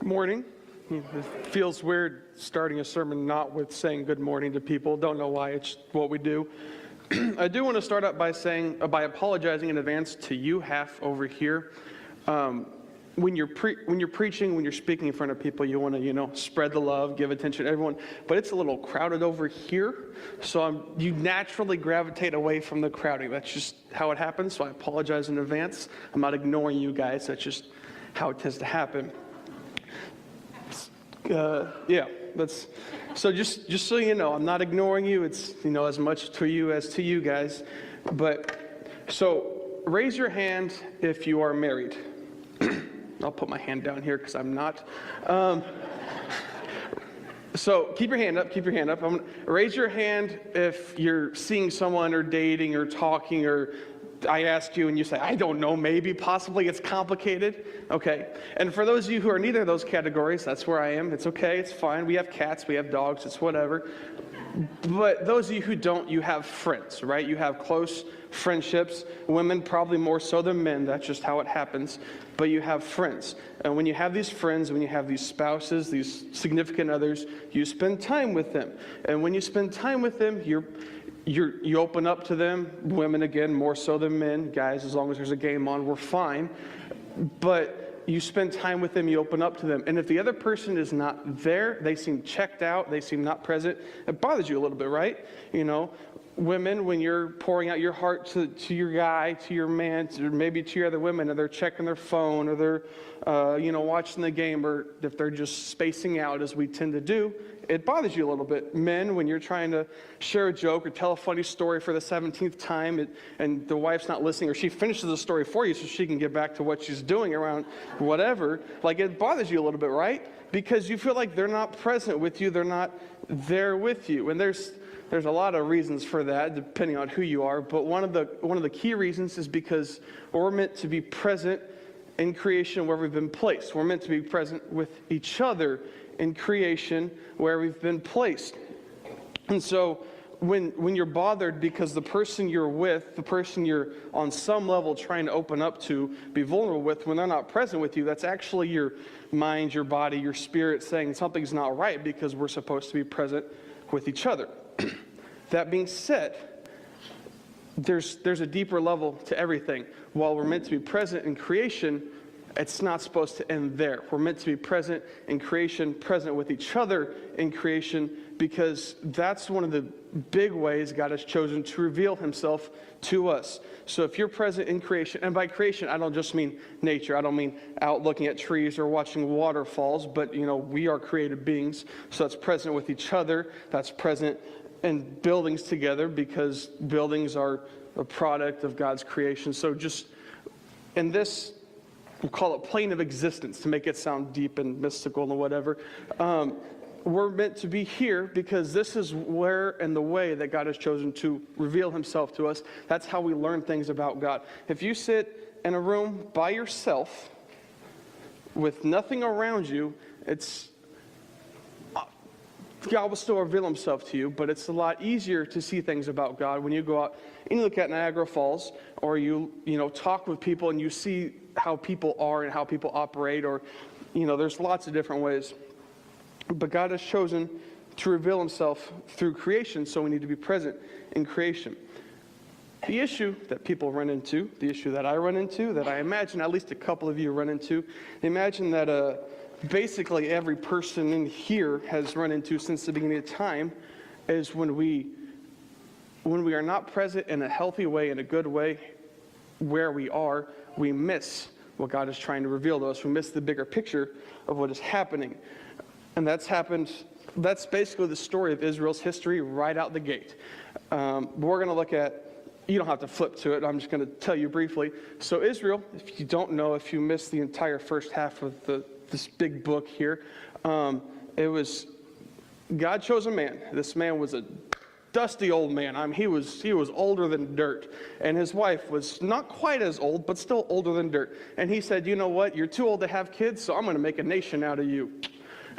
Morning. It feels weird starting a sermon not with saying good morning to people. Don't know why, it's what we do. I do want to start out by apologizing in advance to you half over here. When you're preaching, when you're speaking in front of people, you want to, spread the love, give attention to everyone. But it's a little crowded over here, so you naturally gravitate away from the crowding. That's just how it happens, so I apologize in advance. I'm not ignoring you guys. That's just how it tends to happen. So just so you know, I'm not ignoring you. It's, as much to you as to you guys. But, so raise your hand if you are married. I'll put my hand down here because I'm not. So keep your hand up. Raise your hand if you're seeing someone or dating or talking, or I ask you and you say, I don't know, maybe, possibly, it's complicated. Okay. And for those of you who are neither of those categories, that's where I am. It's okay. It's fine. We have cats. We have dogs. It's whatever. But those of you who don't, you have friends, right? You have close friendships. Women probably more so than men. That's just how it happens. But you have friends. And when you have these friends, when you have these spouses, these significant others, you spend time with them. And when you spend time with them, you open up to them. Women, again, more so than men. Guys, as long as there's a game on, we're fine. But you spend time with them, you open up to them. And if the other person is not there, they seem checked out, they seem not present, it bothers you a little bit, right? Women, when you're pouring out your heart to your guy, to your man, or maybe to your other women, and they're checking their phone, or they're, watching the game, or if they're just spacing out, as we tend to do, it bothers you a little bit. Men, when you're trying to share a joke or tell a funny story for the 17th time, and the wife's not listening, or she finishes the story for you so she can get back to what she's doing around whatever, it bothers you a little bit, right? Because you feel like they're not present with you, they're not there with you. And there's a lot of reasons for that, depending on who you are, but one of the key reasons is because we're meant to be present in creation where we've been placed. We're meant to be present with each other in creation where we've been placed. And so when you're bothered because the person you're with, the person you're on some level trying to open up to, be vulnerable with, when they're not present with you, that's actually your mind, your body, your spirit saying something's not right, because we're supposed to be present with each other. That being said, there's a deeper level to everything. While we're meant to be present in creation, it's not supposed to end there. We're meant to be present in creation, present with each other in creation, because that's one of the big ways God has chosen to reveal himself to us. So if you're present in creation, and by creation, I don't just mean nature. I don't mean out looking at trees or watching waterfalls, but, we are created beings. So that's present with each other. That's present in buildings together, because buildings are a product of God's creation. So just in this, we'll call it plane of existence to make it sound deep and mystical and whatever. We're meant to be here because this is where and the way that God has chosen to reveal himself to us. That's how we learn things about God. If you sit in a room by yourself with nothing around you, God will still reveal himself to you, but it's a lot easier to see things about God when you go out and you look at Niagara Falls, or you talk with people and you see how people are and how people operate, or there's lots of different ways. But God has chosen to reveal himself through creation, so we need to be present in creation. The issue that people run into, the issue that I run into, that I imagine at least a couple of you run into, imagine that basically every person in here has run into since the beginning of time, is when we are not present in a healthy way, in a good way, where we are, we miss what God is trying to reveal to us. We miss the bigger picture of what is happening. And that's basically the story of Israel's history right out the gate. We're going to look at, you don't have to flip to it, I'm just going to tell you briefly. So Israel, if you don't know, if you missed the entire first half of this big book here, it was, God chose a man. This man was a dusty old man. He was older than dirt. And his wife was not quite as old, but still older than dirt. And he said, you know what, you're too old to have kids, so I'm going to make a nation out of you.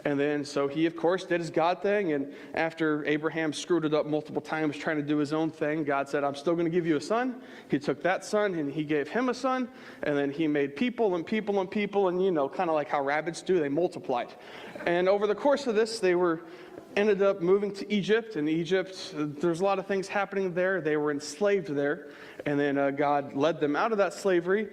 And then so he, of course, did his God thing. And after Abraham screwed it up multiple times trying to do his own thing, God said, I'm still going to give you a son. He took that son and he gave him a son. And then he made people and people and people. And, kind of like how rabbits do, they multiplied. And over the course of this, ended up moving to Egypt. And Egypt, there's a lot of things happening there. They were enslaved there. And then God led them out of that slavery,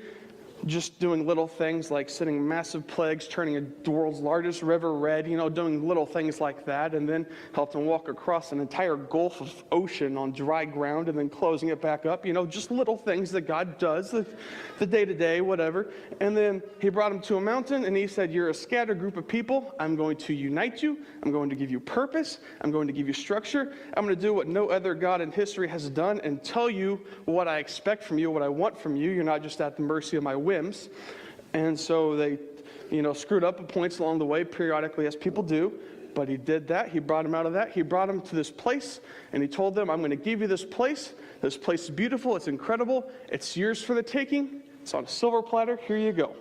just doing little things like sending massive plagues, turning the world's largest river red, doing little things like that, and then helped them walk across an entire gulf of ocean on dry ground and then closing it back up, just little things that God does, the day-to-day, whatever. And then he brought them to a mountain and he said, you're a scattered group of people. I'm going to unite you. I'm going to give you purpose. I'm going to give you structure. I'm going to do what no other God in history has done and tell you what I expect from you, what I want from you. You're not just at the mercy of my whims. And so they, screwed up at points along the way periodically, as people do. But he did that. He brought them out of that. He brought them to this place, and he told them, I'm going to give you this place. This place is beautiful. It's incredible. It's yours for the taking. It's on a silver platter. Here you go.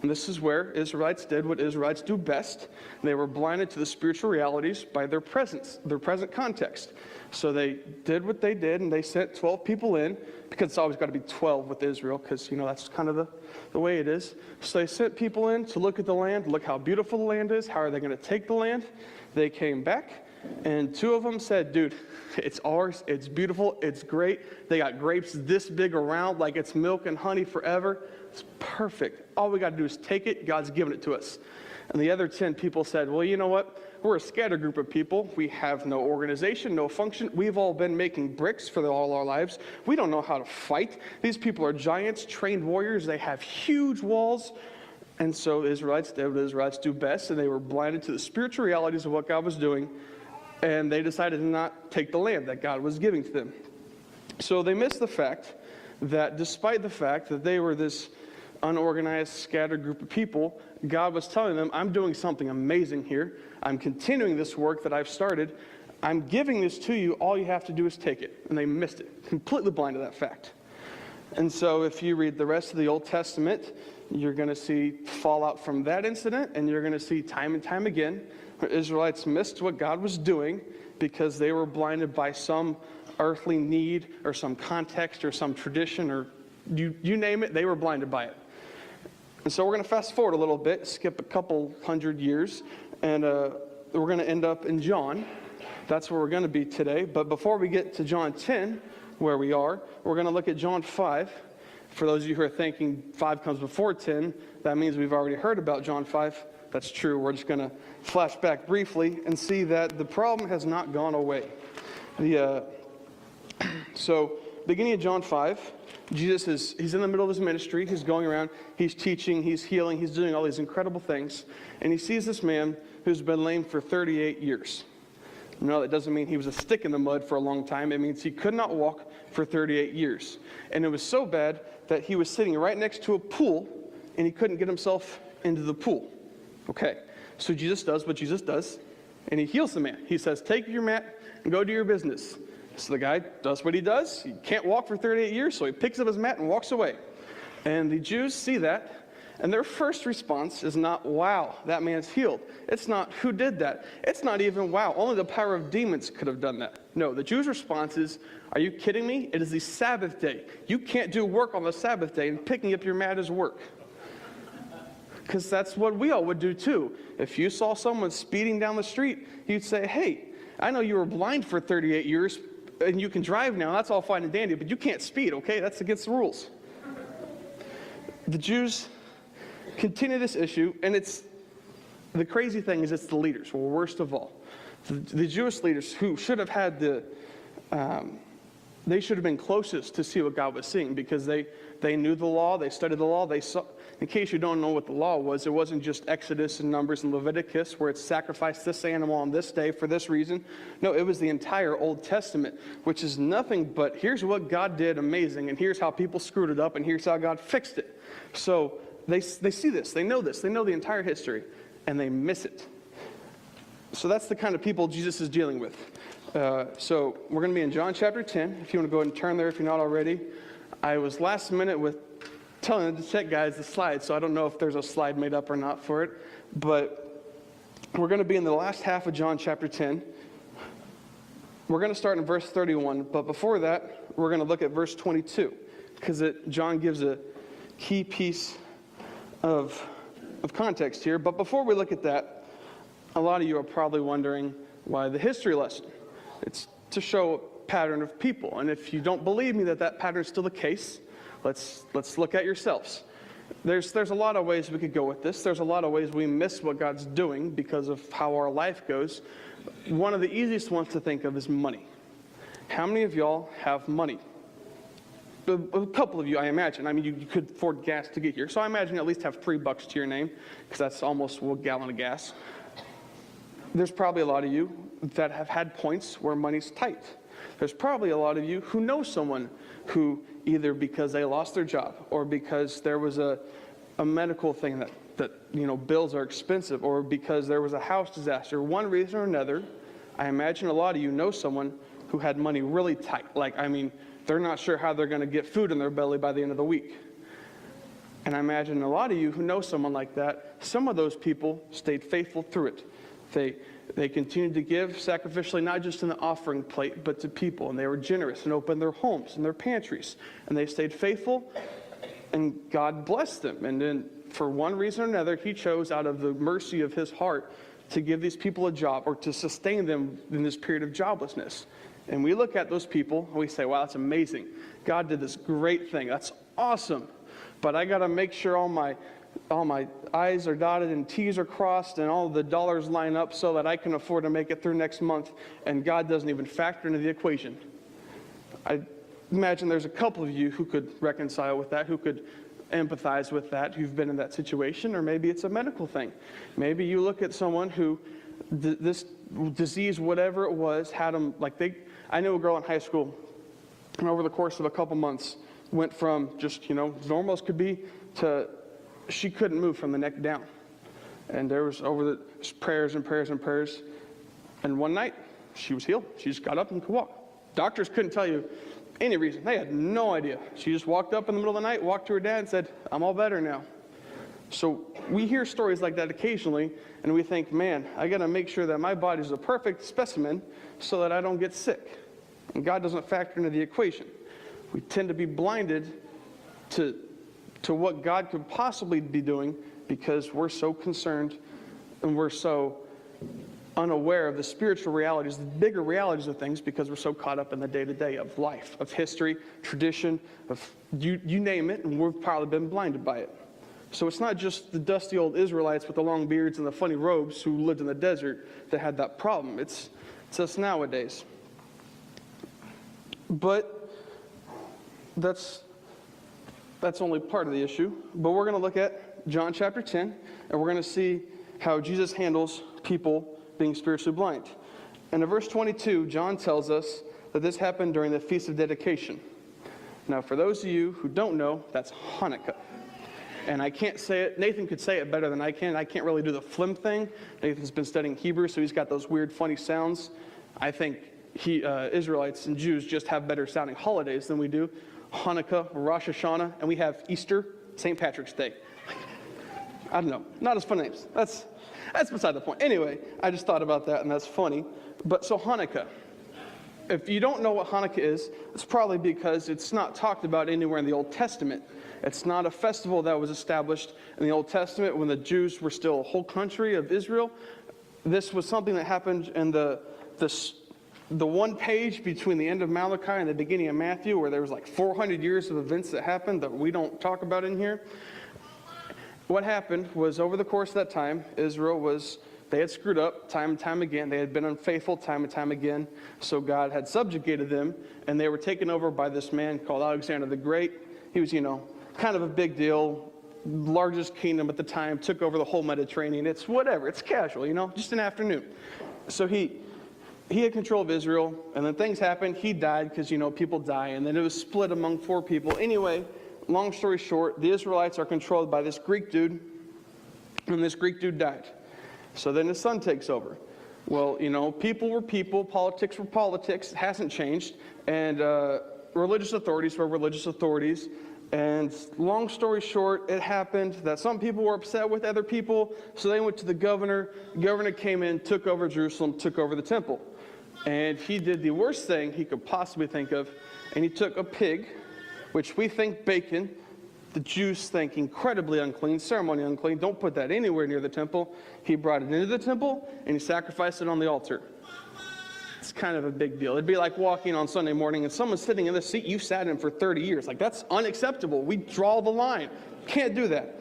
And this is where Israelites did what Israelites do best. They were blinded to the spiritual realities by their present context. So they did what they did, and they sent 12 people in, because it's always got to be 12 with Israel, because, that's kind of the way it is. So they sent people in to look at the land, look how beautiful the land is, how are they going to take the land. They came back, and 2 of them said, dude, it's ours, it's beautiful, it's great. They got grapes this big around, like it's milk and honey forever. It's perfect. All we got to do is take it. God's given it to us. And the other 10 people said, well, you know what? We're a scattered group of people. We have no organization, no function. We've all been making bricks for all our lives. We don't know how to fight. These people are giants, trained warriors. They have huge walls. And so the Israelites did what Israelites do best, and they were blinded to the spiritual realities of what God was doing, and they decided to not take the land that God was giving to them. So they missed the fact that despite the fact that they were this unorganized, scattered group of people, God was telling them, I'm doing something amazing here. I'm continuing this work that I've started. I'm giving this to you. All you have to do is take it. And they missed it, completely blind to that fact. And so if you read the rest of the Old Testament, you're going to see fallout from that incident, and you're going to see time and time again where Israelites missed what God was doing because they were blinded by some earthly need or some context or some tradition or you name it, they were blinded by it. And so we're going to fast forward a little bit, skip a couple hundred years, and we're going to end up in John. That's where we're going to be today. But before we get to John 10, where we are, we're going to look at John 5. For those of you who are thinking 5 comes before 10, that means we've already heard about John 5. That's true. We're just going to flash back briefly and see that the problem has not gone away. So, beginning of John 5, he's in the middle of his ministry. He's going around, he's teaching, he's healing, he's doing all these incredible things. And he sees this man who's been lame for 38 years. No, that doesn't mean he was a stick in the mud for a long time. It means he could not walk for 38 years. And it was so bad that he was sitting right next to a pool, and he couldn't get himself into the pool. Okay, so Jesus does what Jesus does, and he heals the man. He says, take your mat and go do your business. So the guy does what he does. He can't walk for 38 years, so he picks up his mat and walks away. And the Jews see that, and their first response is not, wow, that man's healed. It's not, who did that? It's not even, wow, only the power of demons could have done that. No, the Jews' response is, are you kidding me? It is the Sabbath day. You can't do work on the Sabbath day, and picking up your mat is work. Because that's what we all would do too. If you saw someone speeding down the street, you'd say, hey, I know you were blind for 38 years, and you can drive now. That's all fine and dandy, but you can't speed, okay? That's against the rules. The Jews continue this issue, and the crazy thing is it's the leaders. Well, worst of all, the Jewish leaders who should have had they should have been closest to see what God was seeing, because they knew the law, they studied the law, they saw. In case you don't know what the law was, it wasn't just Exodus and Numbers and Leviticus where it's sacrifice this animal on this day for this reason. No, it was the entire Old Testament, which is nothing but here's what God did amazing, and here's how people screwed it up, and here's how God fixed it. So they see this, they know the entire history, and they miss it. So that's the kind of people Jesus is dealing with. So we're going to be in John chapter 10. If you want to go ahead and turn there if you're not already. I was last minute with telling them to check, guys, the slide, so I don't know if there's a slide made up or not for it. But We're going to be in the last half of John chapter 10. We're going to start in verse 31, but before that, we're going to look at verse 22, because John gives a key piece of context here. But before we look at that, a lot of you are probably wondering why the history lesson. It's to show a pattern of people. And if you don't believe me that pattern is still the case, let's look at yourselves. There's a lot of ways we could go with this. There's a lot of ways we miss what God's doing because of how our life goes. One of the easiest ones to think of is money. How many of y'all have money? A couple of you, I imagine. I mean, you could afford gas to get here. So I imagine you at least have $3 to your name, because that's almost a gallon of gas. There's probably a lot of you that have had points where money's tight. There's probably a lot of you who know someone who, either because they lost their job or because there was a medical thing that bills are expensive, or because there was a house disaster, one reason or another, I imagine a lot of you know someone who had money really tight. They're not sure how they're going to get food in their belly by the end of the week. And I imagine a lot of you who know someone like that, some of those people stayed faithful through it. They continued to give sacrificially, not just in the offering plate, but to people. And they were generous and opened their homes and their pantries. And they stayed faithful, and God blessed them. And then for one reason or another, he chose out of the mercy of his heart to give these people a job, or to sustain them in this period of joblessness. And we look at those people and we say, wow, that's amazing. God did this great thing. That's awesome. But I got to make sure all my I's are dotted and T's are crossed and all the dollars line up so that I can afford to make it through next month. And God doesn't even factor into the equation. I imagine there's a couple of you who could reconcile with that, who could empathize with that, who've been in that situation. Or maybe it's a medical thing. Maybe you look at someone who this disease, whatever it was, had them I knew a girl in high school, and over the course of a couple months, went from just, normal as could be, to she couldn't move from the neck down. And there was prayers and prayers and prayers. And one night, she was healed. She just got up and could walk. Doctors couldn't tell you any reason. They had no idea. She just walked up in the middle of the night, walked to her dad and said, I'm all better now. So we hear stories like that occasionally, and we think, man, I got to make sure that my body's a perfect specimen so that I don't get sick. And God doesn't factor into the equation. We tend to be blinded to what God could possibly be doing because we're so concerned and we're so unaware of the spiritual realities, the bigger realities of things, because we're so caught up in the day-to-day of life, of history, tradition, of you name it, and we've probably been blinded by it. So it's not just the dusty old Israelites with the long beards and the funny robes who lived in the desert that had that problem. It's us nowadays. But that's only part of the issue. But we're going to look at John chapter 10, and we're going to see how Jesus handles people being spiritually blind. And in verse 22, John tells us that this happened during the Feast of Dedication. Now, for those of you who don't know, that's Hanukkah. And I can't say it. Nathan could say it better than I can. I can't really do the phlegm thing. Nathan's been studying Hebrew, so he's got those weird, funny sounds. I think Israelites and Jews just have better sounding holidays than we do. Hanukkah, Rosh Hashanah, and we have Easter, St. Patrick's Day. I don't know. Not as fun names. That's beside the point. Anyway, I just thought about that, and that's funny. But so Hanukkah. If you don't know what Hanukkah is, it's probably because it's not talked about anywhere in the Old Testament. It's not a festival that was established in the Old Testament when the Jews were still a whole country of Israel. This was something that happened in the one page between the end of Malachi and the beginning of Matthew, where there was 400 years of events that happened that we don't talk about in here. What happened was, over the course of that time, they had screwed up time and time again. They had been unfaithful time and time again. So God had subjugated them, and they were taken over by this man called Alexander the Great. He was, kind of a big deal, largest kingdom at the time, took over the whole Mediterranean. It's whatever, it's casual, just an afternoon. So he had control of Israel, and then things happened. He died because, people die, and then it was split among 4 people. Anyway, long story short, the Israelites are controlled by this Greek dude, and this Greek dude died. So then his son takes over. Well, people were people, politics were politics. It hasn't changed. And religious authorities were religious authorities. And long story short, it happened that some people were upset with other people, so they went to the governor. The governor came in, took over Jerusalem, took over the temple. And he did the worst thing he could possibly think of, and he took a pig, which we think bacon, the Jews think incredibly unclean, ceremonially unclean, don't put that anywhere near the temple. He brought it into the temple, and he sacrificed it on the altar. It's kind of a big deal. It'd be like walking on Sunday morning and someone's sitting in the seat you sat in for 30 years. Like, that's unacceptable. We draw the line. Can't do that.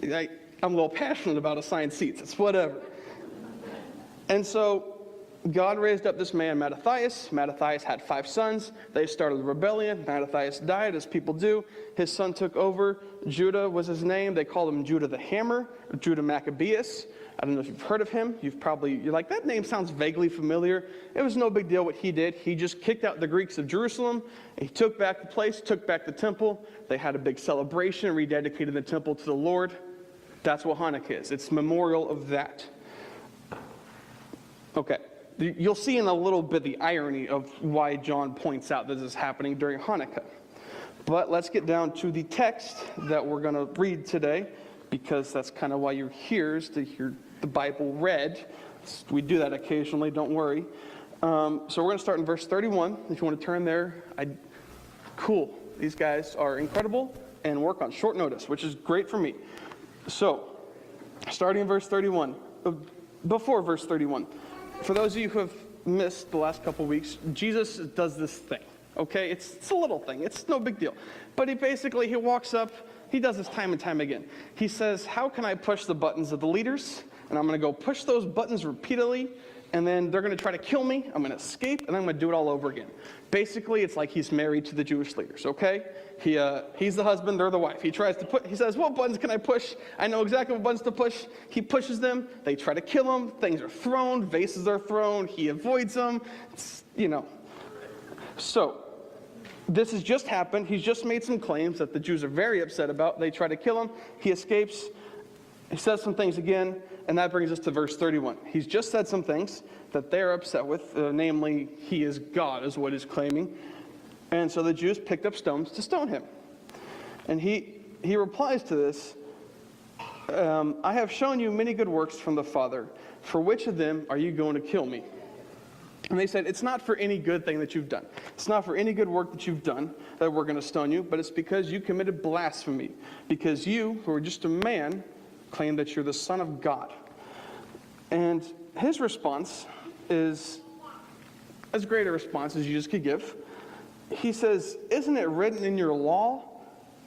I'm a little passionate about assigned seats. It's whatever. And so God raised up this man, Mattathias. Mattathias had 5 sons. They started a rebellion. Mattathias died, as people do. His son took over. Judah was his name. They called him Judah the Hammer, Judah Maccabeus. I don't know if you've heard of him. You're like, that name sounds vaguely familiar. It was no big deal what he did. He just kicked out the Greeks of Jerusalem. He took back the place, took back the temple. They had a big celebration, rededicated the temple to the Lord. That's what Hanukkah is. It's memorial of that. Okay. You'll see in a little bit the irony of why John points out this is happening during Hanukkah. But let's get down to the text that we're going to read today, because that's kind of why you're here, is to hear the Bible read. We do that occasionally, don't worry. So we're going to start in verse 31. If you want to turn there, cool. These guys are incredible and work on short notice, which is great for me. So, starting in verse 31, before verse 31, for those of you who have missed the last couple weeks, Jesus does this thing, okay? It's a little thing. It's no big deal. But he walks up. He does this time and time again. He says, how can I push the buttons of the leaders? And I'm going to go push those buttons repeatedly, and then they're going to try to kill me. I'm going to escape, and I'm going to do it all over again. Basically, it's like he's married to the Jewish leaders, okay? He's the husband, they're the wife. He says, what buttons can I push? I know exactly what buttons to push. He pushes them. They try to kill him. Things are thrown. Vases are thrown. He avoids them. So, this has just happened. He's just made some claims that the Jews are very upset about. They try to kill him. He escapes. He says some things again, and that brings us to verse 31. He's just said some things that they're upset with, namely, he is God, is what he's claiming. And so the Jews picked up stones to stone him. And he replies to this, I have shown you many good works from the Father. For which of them are you going to kill me? And they said, it's not for any good thing that you've done. It's not for any good work that you've done that we're going to stone you, but it's because you committed blasphemy. Because you, who are just a man, claim that you're the Son of God. And his response is as great a response as Jesus could give. He says, isn't it written in your law,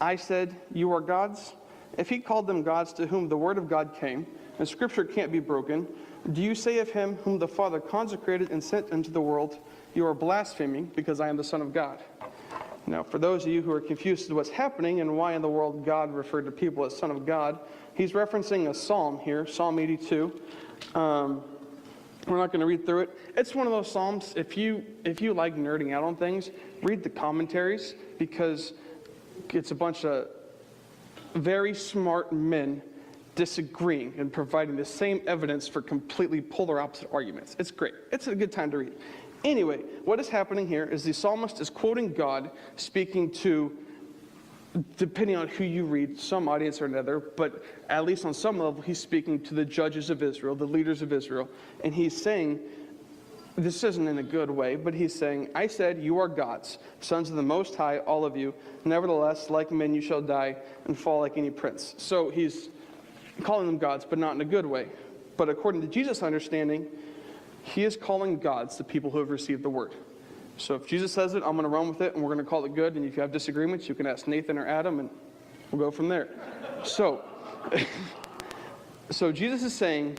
I said, you are gods? If he called them gods to whom the word of God came, and scripture can't be broken, do you say of him whom the Father consecrated and sent into the world, you are blaspheming because I am the Son of God? Now, for those of you who are confused as to what's happening and why in the world God referred to people as Son of God, he's referencing a psalm here, Psalm 82. We're not going to read through it. It's one of those psalms, if you like nerding out on things, read the commentaries, because it's a bunch of very smart men disagreeing and providing the same evidence for completely polar opposite arguments. It's great. It's a good time to read. Anyway, what is happening here is the psalmist is quoting God, speaking to, depending on who you read, some audience or another, but at least on some level, he's speaking to the judges of Israel, the leaders of Israel, and he's saying, this isn't in a good way, but he's saying, I said, you are gods, sons of the Most High, all of you. Nevertheless, like men, you shall die and fall like any prince. So he's calling them gods, but not in a good way. But according to Jesus' understanding, he is calling gods the people who have received the word. So if Jesus says it, I'm going to run with it, and we're going to call it good. And if you have disagreements, you can ask Nathan or Adam, and we'll go from there. So Jesus is saying,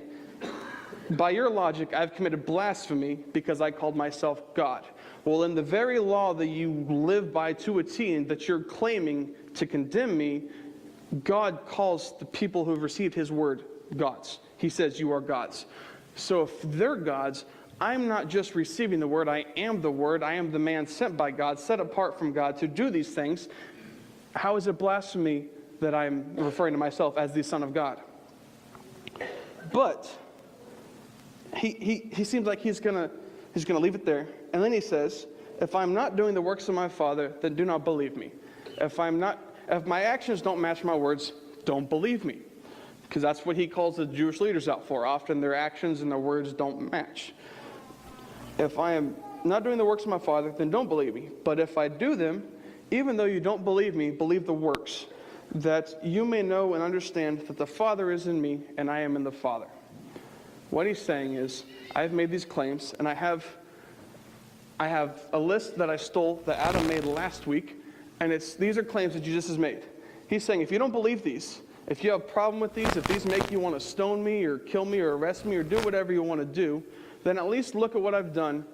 by your logic, I've committed blasphemy because I called myself God. Well, in the very law that you live by to a T and that you're claiming to condemn me, God calls the people who have received his word gods. He says, you are gods. So if they're gods, I'm not just receiving the word, I am the word. I am the man sent by God, set apart from God to do these things. How is it blasphemy that I'm referring to myself as the Son of God? But he seems like he's gonna leave it there. And then he says, if I'm not doing the works of my Father, then do not believe me. If my actions don't match my words, don't believe me. Because that's what he calls the Jewish leaders out for. Often their actions and their words don't match. If I am not doing the works of my Father, then don't believe me. But if I do them, even though you don't believe me, believe the works, that you may know and understand that the Father is in me and I am in the Father. What he's saying is, I've made these claims, and I have a list that I stole that Adam made last week, and these are claims that Jesus has made. He's saying, if you don't believe these, if you have a problem with these, if these make you want to stone me or kill me or arrest me or do whatever you want to do, then at least look at what I've done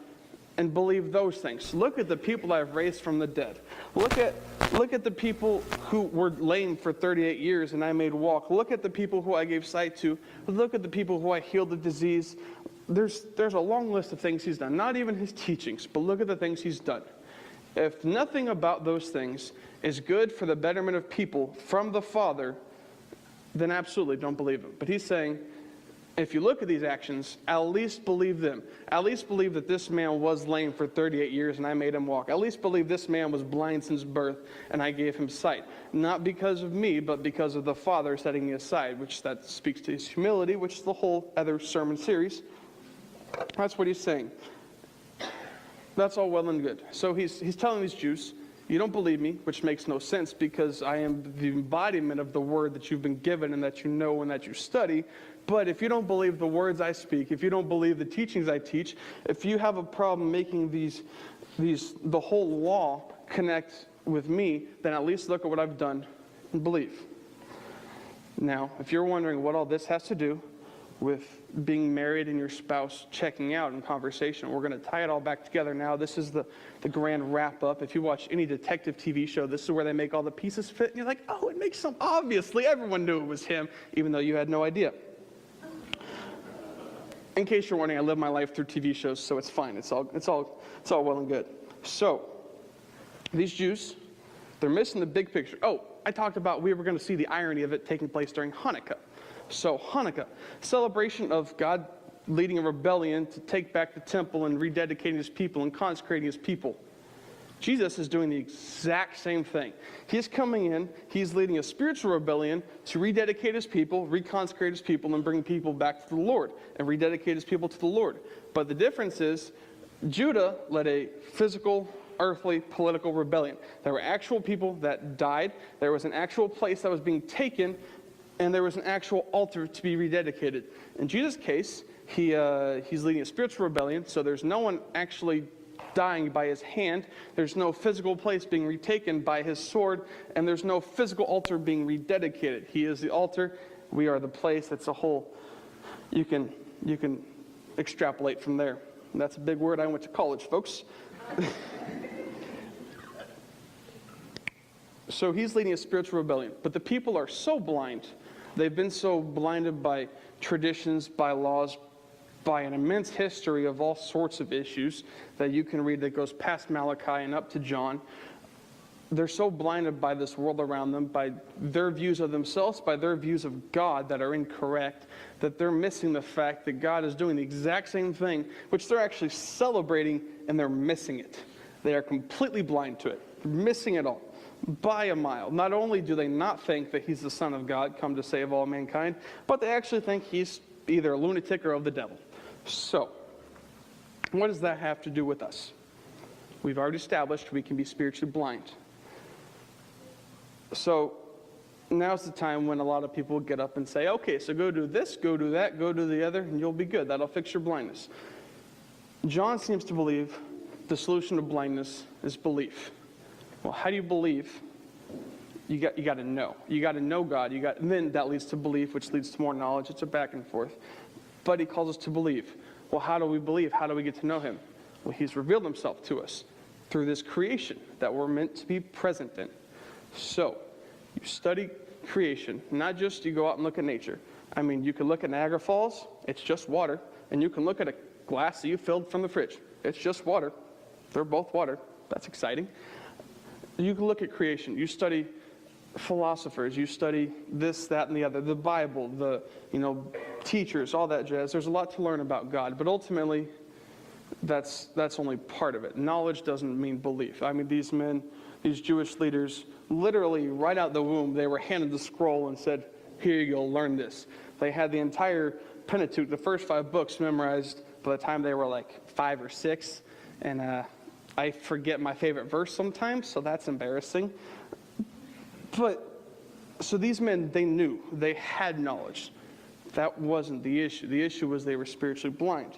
and believe those things. Look at the people I've raised from the dead. Look at the people who were lame for 38 years and I made walk. Look at the people who I gave sight to. Look at the people who I healed the disease. There's a long list of things he's done. Not even his teachings, but look at the things he's done. If nothing about those things is good for the betterment of people from the Father, then absolutely don't believe him. But he's saying, if you look at these actions, at least believe them. At least believe that this man was lame for 38 years and I made him walk. At least believe this man was blind since birth and I gave him sight. Not because of me, but because of the Father setting me aside, which that speaks to his humility, which is the whole other sermon series. That's what he's saying. That's all well and good. So he's telling these Jews, you don't believe me, which makes no sense because I am the embodiment of the word that you've been given and that you know and that you study. But if you don't believe the words I speak, if you don't believe the teachings I teach, if you have a problem making the whole law connect with me, then at least look at what I've done and believe. Now, if you're wondering what all this has to do with being married and your spouse checking out in conversation, we're going to tie it all back together now. This is the grand wrap-up. If you watch any detective TV show, this is where they make all the pieces fit, and you're like, oh, it makes some. Obviously, everyone knew it was him, even though you had no idea. In case you're wondering, I live my life through TV shows, so it's fine. It's all well and good. So, these Jews, they're missing the big picture. Oh, I talked about we were going to see the irony of it taking place during Hanukkah. So, Hanukkah, celebration of God leading a rebellion to take back the temple and rededicating his people and consecrating his people. Jesus is doing the exact same thing. He's coming in, he's leading a spiritual rebellion to rededicate his people, reconsecrate his people, and bring people back to the Lord, and rededicate his people to the Lord. But the difference is, Judah led a physical, earthly, political rebellion. There were actual people that died, there was an actual place that was being taken, and there was an actual altar to be rededicated. In Jesus' case, he's leading a spiritual rebellion, so there's no one actually dying by his hand. There's no physical place being retaken by his sword, and there's no physical altar being rededicated. He is the altar. We are the place. It's a whole. You can extrapolate from there. And that's a big word. I went to college, folks. So he's leading a spiritual rebellion, but the people are so blind. They've been so blinded by traditions, by laws, by an immense history of all sorts of issues that you can read that goes past Malachi and up to John. They're so blinded by this world around them, by their views of themselves, by their views of God that are incorrect, that they're missing the fact that God is doing the exact same thing, which they're actually celebrating, and they're missing it. They are completely blind to it. They're missing it all by a mile. Not only do they not think that he's the Son of God come to save all mankind, but they actually think he's either a lunatic or of the devil. So, what does that have to do with us? We've already established we can be spiritually blind. So, now's the time when a lot of people get up and say, okay, so go do this, go do that, go do the other, and you'll be good. That'll fix your blindness. John seems to believe the solution to blindness is belief. Well, how do you believe? You got to know. You got to know God. And then that leads to belief, which leads to more knowledge. It's a back and forth. But he calls us to believe. Well, how do we believe? How do we get to know him? Well, he's revealed himself to us through this creation that we're meant to be present in. So, you study creation, not just you go out and look at nature. I mean, you can look at Niagara Falls, it's just water, and you can look at a glass that you filled from the fridge. It's just water. They're both water. That's exciting. You can look at creation. You study philosophers. You study this, that, and the other. The Bible, the teachers, all that jazz. There's a lot to learn about God, but ultimately, that's only part of it. Knowledge doesn't mean belief. I mean, these men, these Jewish leaders, literally right out the womb, they were handed the scroll and said, here you go, learn this. They had the entire Pentateuch, the first 5 books, memorized by the time they were like 5 or 6. And I forget my favorite verse sometimes, so that's embarrassing. But, so these men, they knew, they had knowledge. That wasn't the issue. The issue was they were spiritually blind.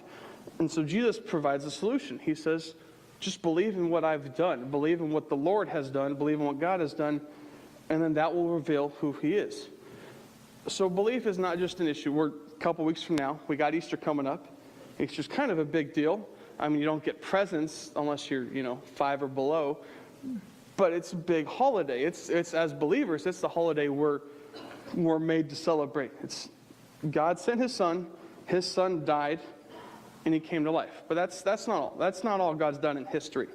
And so Jesus provides a solution. He says, just believe in what I've done. Believe in what the Lord has done. Believe in what God has done. And then that will reveal who he is. So belief is not just an issue. We're a couple weeks from now. We got Easter coming up. Easter's kind of a big deal. I mean, you don't get presents unless you're, 5 or below. But it's a big holiday. It's as believers, it's the holiday we're made to celebrate. It's God sent his son. His son died, and he came to life. But that's not all. That's not all God's done in history.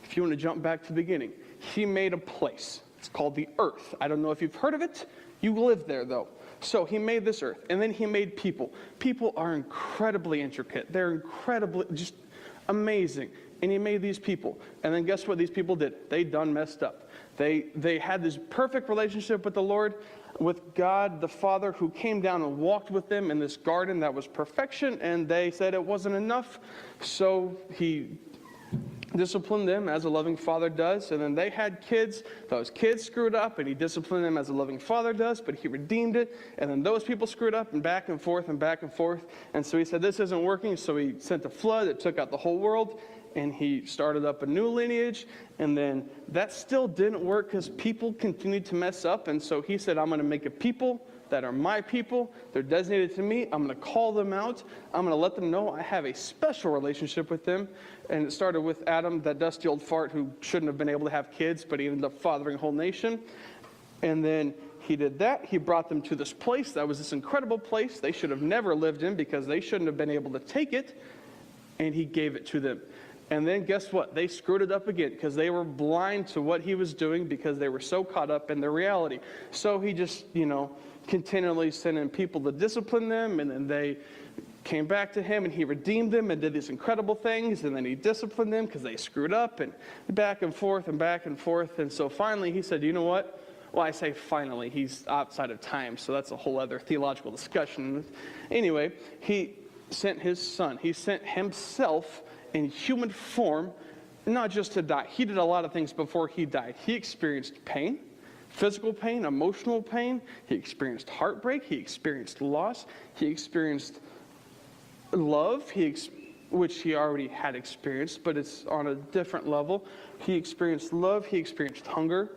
If you want to jump back to the beginning, he made a place. It's called the earth. I don't know if you've heard of it. You live there, though. So he made this earth, and then he made people. People are incredibly intricate. They're incredibly, just amazing. And he made these people. And then guess what these people did? They done messed up. They had this perfect relationship with the Lord, with God the Father, who came down and walked with them in this garden that was perfection, and they said it wasn't enough. So he disciplined them as a loving father does, and then they had kids. Those kids screwed up, and he disciplined them as a loving father does, but he redeemed it. And then those people screwed up, and back and forth and back and forth. And so he said, this isn't working, so he sent a flood that took out the whole world, and he started up a new lineage. And then that still didn't work because people continued to mess up. And so he said, I'm going to make a people that are my people. They're designated to me. I'm going to call them out. I'm going to let them know I have a special relationship with them. And it started with Adam, that dusty old fart who shouldn't have been able to have kids, but he ended up fathering a whole nation. And then he did that. He brought them to this place that was this incredible place they should have never lived in because they shouldn't have been able to take it. And he gave it to them. And then guess what? They screwed it up again because they were blind to what he was doing because they were so caught up in their reality. So he just, continually sent in people to discipline them, and then they came back to him, and he redeemed them and did these incredible things, and then he disciplined them because they screwed up, and back and forth and back and forth. And so finally he said, you know what? Well, I say finally, he's outside of time, so that's a whole other theological discussion. Anyway, he sent his son. He sent himself in human form, not just to die. He did a lot of things before he died. He experienced pain, physical pain, emotional pain. He experienced heartbreak. He experienced loss. He experienced love, which he already had experienced, but it's on a different level. He experienced love. He experienced hunger,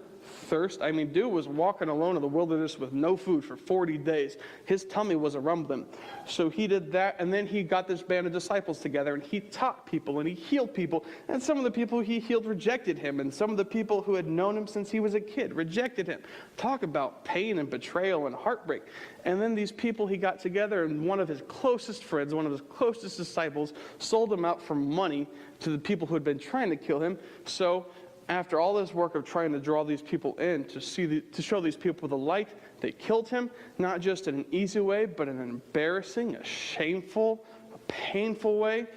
thirst. I mean, dude was walking alone in the wilderness with no food for 40 days. His tummy was a rumbling. So he did that, and then he got this band of disciples together, and he taught people, and he healed people. And some of the people he healed rejected him, and some of the people who had known him since he was a kid rejected him. Talk about pain and betrayal and heartbreak. And then these people he got together, and one of his closest friends, one of his closest disciples, sold him out for money to the people who had been trying to kill him. So after all this work of trying to draw these people in to show these people the light, they killed him, not just in an easy way, but in an embarrassing, a shameful, a painful way.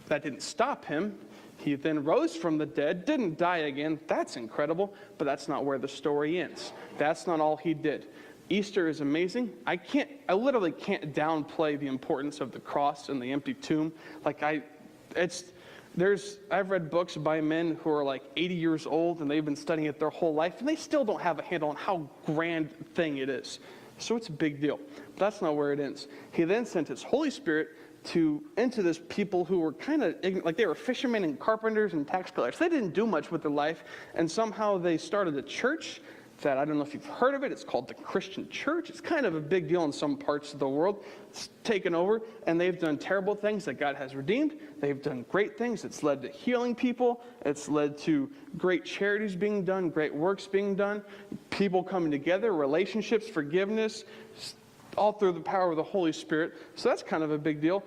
That didn't stop him. He then rose from the dead, didn't die again. That's incredible, but that's not where the story ends. That's not all he did. Easter is amazing. I literally can't downplay the importance of the cross and the empty tomb. I've read books by men who are like 80 years old, and they've been studying it their whole life, and they still don't have a handle on how grand thing it is. So it's a big deal. But that's not where it ends. He then sent his Holy Spirit into this people who were kind of ignorant, like they were fishermen and carpenters and tax collectors. They didn't do much with their life, and somehow they started a church that, I don't know if you've heard of it, it's called the Christian Church. It's kind of a big deal in some parts of the world. It's taken over, and they've done terrible things that God has redeemed. They've done great things. It's led to healing people. It's led to great charities being done, great works being done, people coming together, relationships, forgiveness, all through the power of the Holy Spirit. So that's kind of a big deal.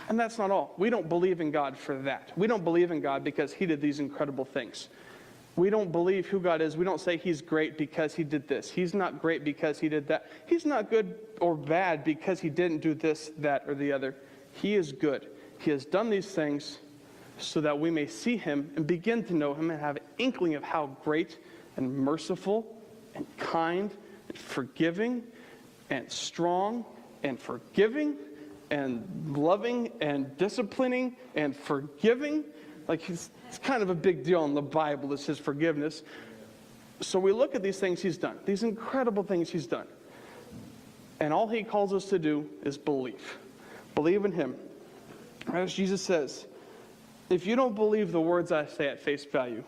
And that's not all. We don't believe in God for that. We don't believe in God because he did these incredible things. We don't believe who God is. We don't say he's great because he did this. He's not great because he did that. He's not good or bad because he didn't do this, that, or the other. He is good. He has done these things so that we may see him and begin to know him and have an inkling of how great and merciful and kind and forgiving and strong and forgiving and loving and disciplining and forgiving. Like it's kind of a big deal in the Bible, is his forgiveness. So we look at these things he's done, these incredible things he's done. And all he calls us to do is believe. Believe in him. As Jesus says, if you don't believe the words I say at face value,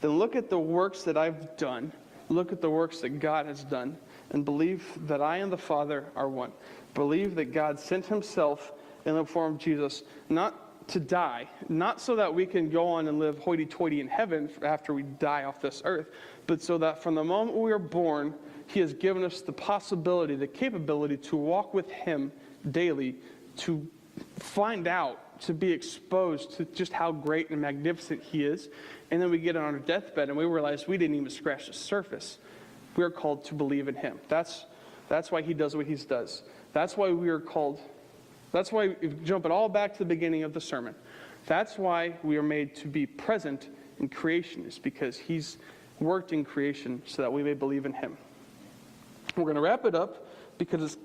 then look at the works that I've done, look at the works that God has done, and believe that I and the Father are one. Believe that God sent himself in the form of Jesus, not to die, not so that we can go on and live hoity-toity in heaven after we die off this earth, but so that from the moment we are born, he has given us the possibility, the capability to walk with him daily, to find out, to be exposed to just how great and magnificent he is. And then we get on our deathbed and we realize we didn't even scratch the surface. We are called to believe in him. That's why he does what he does. That's why we are called. That's why, if you jump it all back to the beginning of the sermon, that's why we are made to be present in creation, is because he's worked in creation so that we may believe in him. We're going to wrap it up because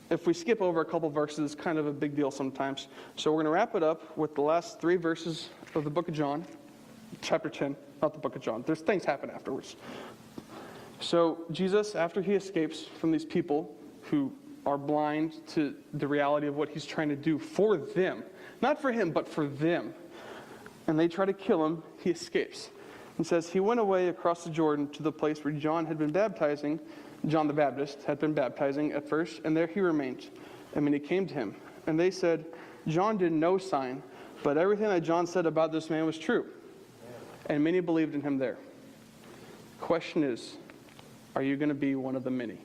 if we skip over a couple verses, it's kind of a big deal sometimes. So we're going to wrap it up with the last 3 verses of the book of John, chapter 10, not the book of John. There's things happen afterwards. So Jesus, after he escapes from these people who are blind to the reality of what he's trying to do for them, not for him, but for them, and they try to kill him, he escapes. It says, he went away across the Jordan to the place where John had been baptizing. John the Baptist had been baptizing at first, and there he remained. And many came to him, and they said, John did no sign, but everything that John said about this man was true. And many believed in him there. Question is, are you going to be one of the many?